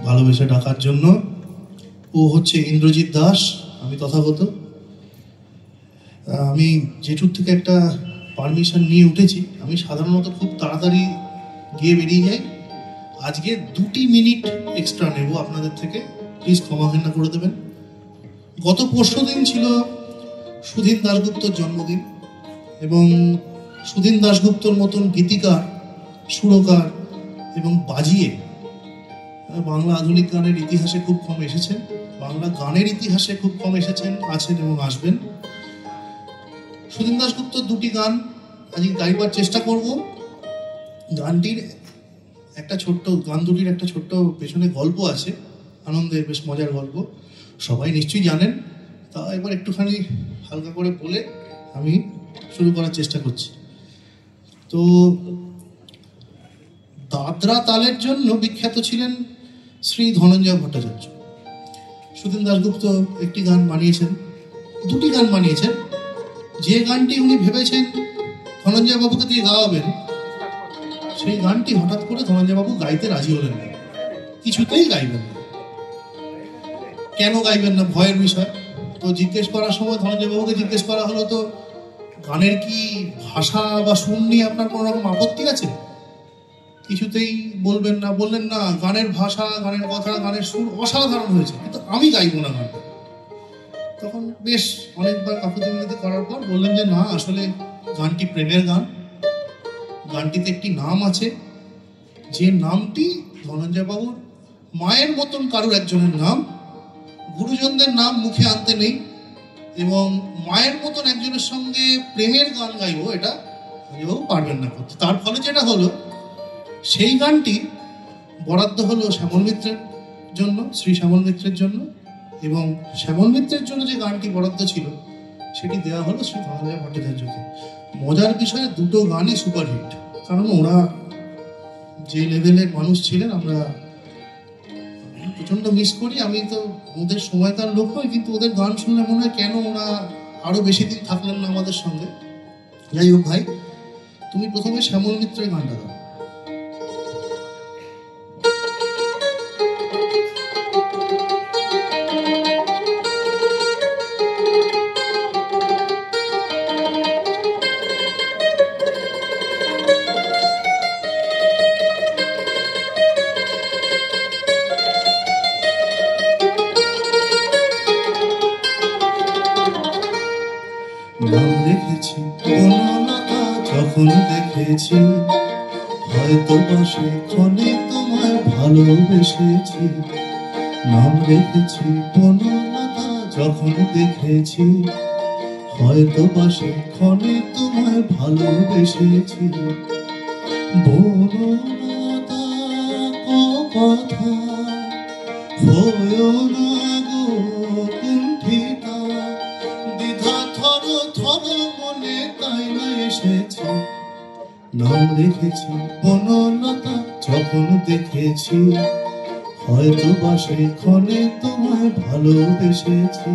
ভালোবেসে ডাকার জন্য। ও হচ্ছে ইন্দ্রজিৎ দাস, আমি তথাগত। আমি জেঠুর থেকে একটা পারমিশন নিয়ে উঠেছি। আমি সাধারণত খুব তাড়াতাড়ি গিয়ে বেরিয়ে যাই। আজকে 2 মিনিট এক্সট্রা নেব আপনাদের থেকে, প্লিজ ক্ষমা ঘেন্না করে দেবেন। গত পরশু দিন ছিল সুধীন দাশগুপ্তর জন্মদিন, এবং সুধীন দাশগুপ্তর মতন গীতিকার, সুরকার এবং বাজিয়ে বাংলা আধুনিক গানের ইতিহাসে খুব কম এসেছেন, বাংলা গানের ইতিহাসে খুব কম এসেছেন, আছেন এবং আসবেন। সুধীন দাশগুপ্তর 2টি গান আজকে গাইবার চেষ্টা করব। গানটির একটা ছোট্ট গান দুটির একটা ছোট্ট পেছনে গল্প আছে, আনন্দের বেশ মজার গল্প, সবাই নিশ্চয়ই জানেন। তা এবার একটুখানি হালকা করে বলে আমি শুরু করার চেষ্টা করছি। তো দাদরা তালের জন্য বিখ্যাত ছিলেন শ্রী ধনঞ্জয় ভট্টাচার্য। সুধীন দাশগুপ্ত একটি গান বানিয়েছেন, 2টি গান বানিয়েছেন। যে গানটি উনি ভেবেছেন ধনঞ্জয় বাবুকে দিয়ে গাওয়াবেন, সেই গানটি হঠাৎ করে ধনঞ্জয় বাবু গাইতে রাজি হলেন না, কিছুতেই গাইবেন না। কেন গাইবেন না, ভয়ের বিষয়। তো জিজ্ঞেস করার সময় ধনঞ্জয় বাবুকে জিজ্ঞেস করা হলো, তো গানের কি ভাষা বা সুর নিয়ে আপনার কোনো রকম আপত্তি আছে? কিছুতেই বললেন না, গানের ভাষা, গানের কথা, গানের সুর অসাধারণ হয়েছে, কিন্তু আমি গাইবো না গানটা। তখন বেশ অনেকবার কাকুতি মিনতি করার পর বললেন যে না, আসলে গানটি প্রেমের গান, গানটিতে একটি নাম আছে, যে নামটি ধনঞ্জয় বাবুর মায়ের মতন কারুর একজনের নাম, গুরুজনদের নাম মুখে আনতে নেই, এবং মায়ের মতন একজনের সঙ্গে প্রেমের গান গাইবো, এটা ধনঞ্জয় বাবু পারবেন না করতে। তার ফলে যেটা হলো, সেই গানটি বরাদ্দ হলো শ্যামল মিত্রের জন্য, শ্রী শ্যামল মিত্রের জন্য, এবং শ্যামল মিত্রের জন্য যে গানটি বরাদ্দ ছিল সেটি দেওয়া হলো শ্রী ধনঞ্জয় ভট্টাচার্যকে। মজার বিষয়ে 2টো গানই সুপারহিট, কারণ ওরা যে লেভেলের মানুষ ছিলেন আমরা প্রচন্ড মিস করি। আমি তো ওদের সময়কার লোক নই, কিন্তু ওদের গান শুনলে মনে হয় কেন ওরা আরো বেশি দিন থাকলেন না আমাদের সঙ্গে। যাই হোক ভাই, তুমি প্রথমে শ্যামল মিত্রের গানটা দাও। নাম রেখেছি বনলতা যখন দেখেছি, হয়তো বাসে ক্ষণে তোমায় ভালোবেসেছি। নাম রেখেছি বনলতা যখন দেখেছি, হয়তো বাসে ক্ষণে তোমায় ভালোবেসেছি। বনলতা কথা হয়েও না গো কুণ্ঠিতা, দ্বিধা থর থর মনে তাই না এসেছি। নাম রেখেছি বনলতা যখন দেখেছি, হয়তো বাসে ক্ষণে তোমায় ভালোবেসেছি।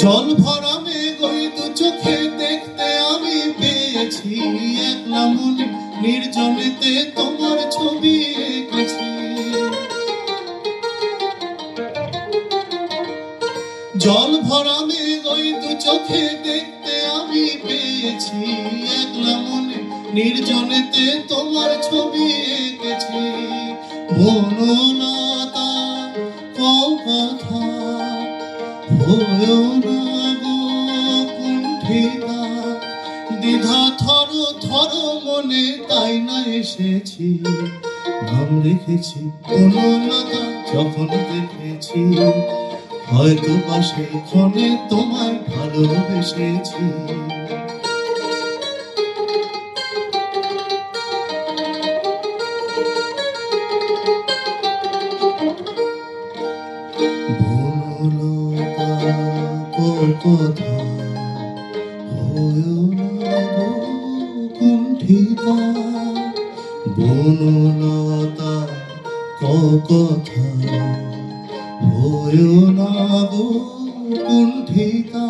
জল ভরা মেঘ ওই 2 চোখে দেখতে আমি পেয়েছি, একলা মনে নির্জনেতে তোমার ছবি এঁকেছি। জল ভরা মেঘ ওই 2 চোখে দেখতে আমি পেয়েছি, একলা মনে নির্জনেতে তোমার ছবি এঁকেছি। বনলতা কথা হয়েও না গো কুণ্ঠিতা, দ্বিধা থর থর মনে তাই না এসেছি। নাম রেখেছি বনলতা যখন দেখেছি, হয়তো পাশে ক্ষণে তোমায় ভালোবেসেছি। বনলতা কথা হয়েও না গো কুণ্ঠিতা, বনলতা কথা হয়েও না গো কুণ্ঠিতা।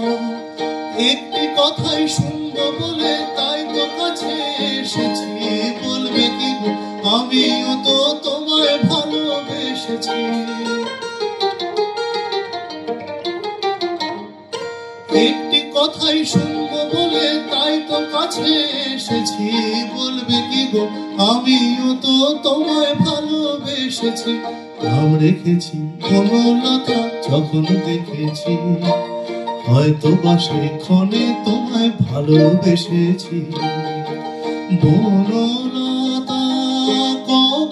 একটি কথাই শুনবো বলে তাই তো কাছে এসেছি, বলবে কি গো আমিও তো তোমায় ভালোবেসেছি। একটি কথাই শুনবো বলে তাই তো কাছে এসেছি, বলবে কি গো আমিও তো তোমায় ভালোবেসেছি। নাম রেখেছি বনলতা যখন দেখেছি, হয়তো বা সেক্ষণে তোমায় ভালোবেসেছি। বনলতা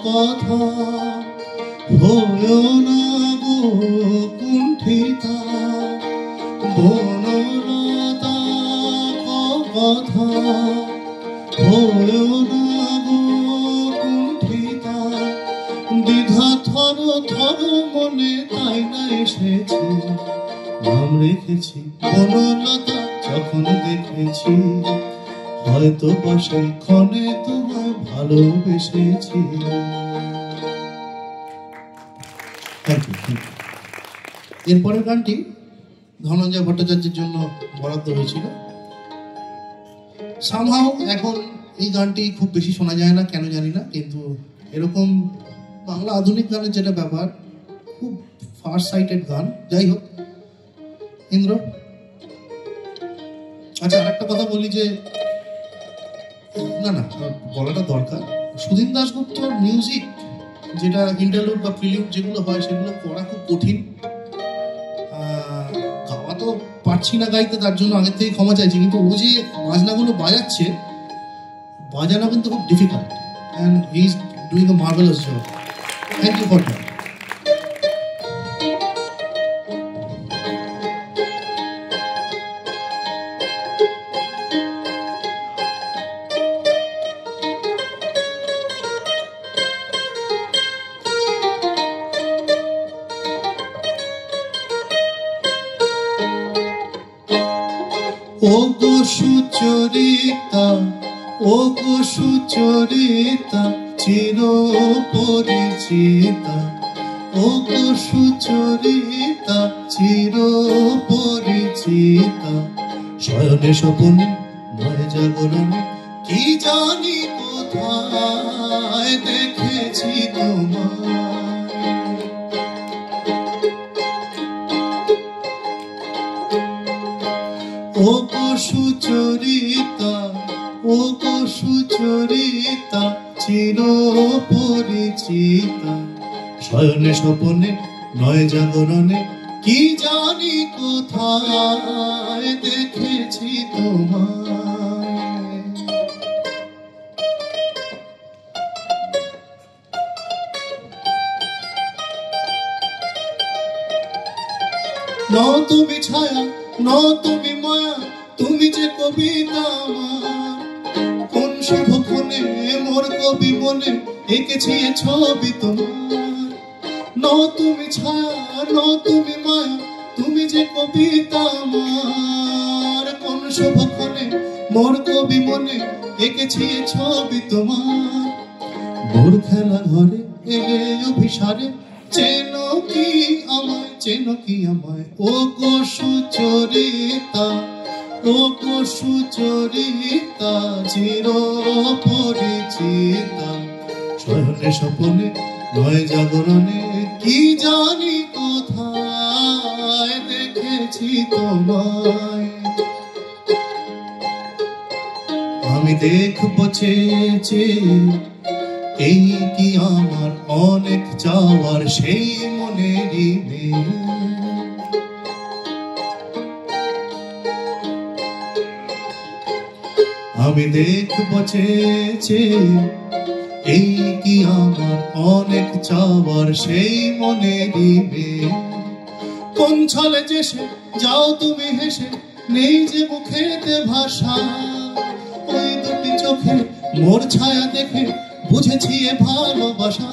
কথা হয়েও না গো কুণ্ঠিতা। বনলতা কথা হয়েও না গো কুণ্ঠিতা। দ্বিধা থর থর মনে তাই না এসেছি, নাম রেখেছি বনলতা যখন দেখেছি, হয়তো বা সেক্ষণে তোমায় ভালোবেসেছি। এরপরের গানটি ধনঞ্জয় ভট্টাচার্যের জন্য বরাদ্দ হয়েছিল। সামহাও এখন এই গানটি খুব বেশি শোনা যায় না, কেন জানি না, কিন্তু এরকম বাংলা আধুনিক গানের যেটা ব্যাপার, খুব ফার সাইটেড গান। যাই হোক, ইন্দ্র। আচ্ছা, আরেকটা কথা বলি যে না বলাটা দরকার, সুধীন দাশগুপ্তর মিউজিক যেটা ইন্টারলুড বা প্রিলিউড যেগুলো হয় সেগুলো করা খুব কঠিন। গাওয়া তো পারছি না গাইতে, তার জন্য আগের থেকে ক্ষমা চাইছি, কিন্তু ও যে বাজনাগুলো বাজাচ্ছে, বাজানো কিন্তু খুব difficult, and he is doing a marvellous job. Thank you for that. ও গো সুচরিতা, ও গো সুচরিতা, চির পরিচিতা। ও গো সুচরিতা, চির পরিচিতা। শয়নে স্বপনে নয় জাগরণে কি জানি কোথায় দেখেছি তোমায়। ও গো সুচরিতা, ও গো সুচরিতা, চির পরিচিতা। শয়নে স্বপনে নয় জাগরণে কি জানি কোথায় দেখেছি তোমায়। ন তুমি ছায়া, ন তুমি মায়া, তুমি যে কবিতা আমার। কোন শুভক্ষণে মোর কবি মনে এঁকেছি এ ছবি তোমার। ন তুমি ছায়া, ন তুমি মায়া, তুমি যে কবিতা আমার। কোন শুভক্ষণে মোর কবি মনে এঁকেছি এ ছবি তোমার। মোর খেলা ঘরে এলে অভিসারে চেনো কি আমায়, চেনো কি আমায়। ও গো সুচরিতা, ও গো সুচরিতা, চির পরিচিতা। শয়নে স্বপনে নয় জাগরণে কি জানি কোথায় দেখেছি তোমায়। আমি দেখবো চেয়ে, এই কি আমার অনেক চাওয়ার সেই মনেরই নেই। আমি দেখবো চেয়ে, এই কি আমার অনেক চাওয়ার সেই মনেরই নেই। কোন ছলে যেসে যাও তুমি হেসে, নেই যে মুখেতে ভাষা। ওই দুটি চোখে মোর ছায়া দেখে বুঝেছি এ ভালোবাসা।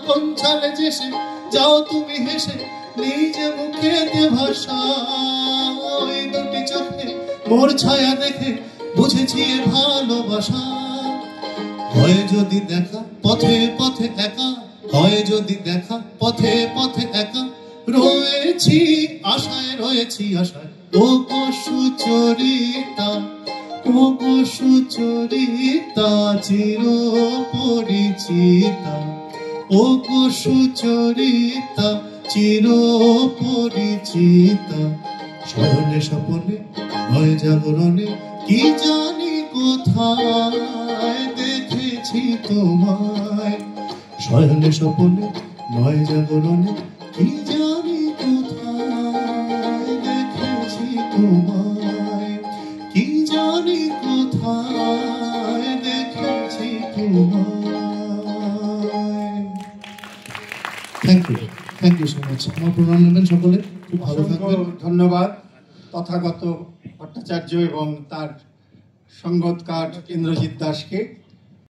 কোন ছলে যেসে যাও তুমি হেসে, নেই যে মুখেতে ভাষা। ওই দুটি চোখে মোর ছায়া দেখে বুঝেছি এ ভালোবাসা। হয় যদি দেখা পথে পথে একা, হয় যদি দেখা পথে পথে একা, রয়েছি আশায়, রয়েছি আশায়, ও গো সুচরিতা, ও গো সুচরিতা চির পরিচিতা, ও গো সুচরিতা চির পরিচিতা। স্মরণে স্বপনে নয় জাগরণে কি জানি কোথায় দেখেছি তোমায়, শয়নে স্বপনে নয় জাগরণে কি জানি কোথায় দেখেছি তোমায়, কি জানি কোথায় দেখেছি তোমায়। Thank you so much. আমার প্রণাম নেবেন সকলে, খুব ভালো থাকবেন। ধন্যবাদ তথাগত ভট্টাচার্য এবং তার সঙ্গতকার ইন্দ্রজিৎ দাসকে।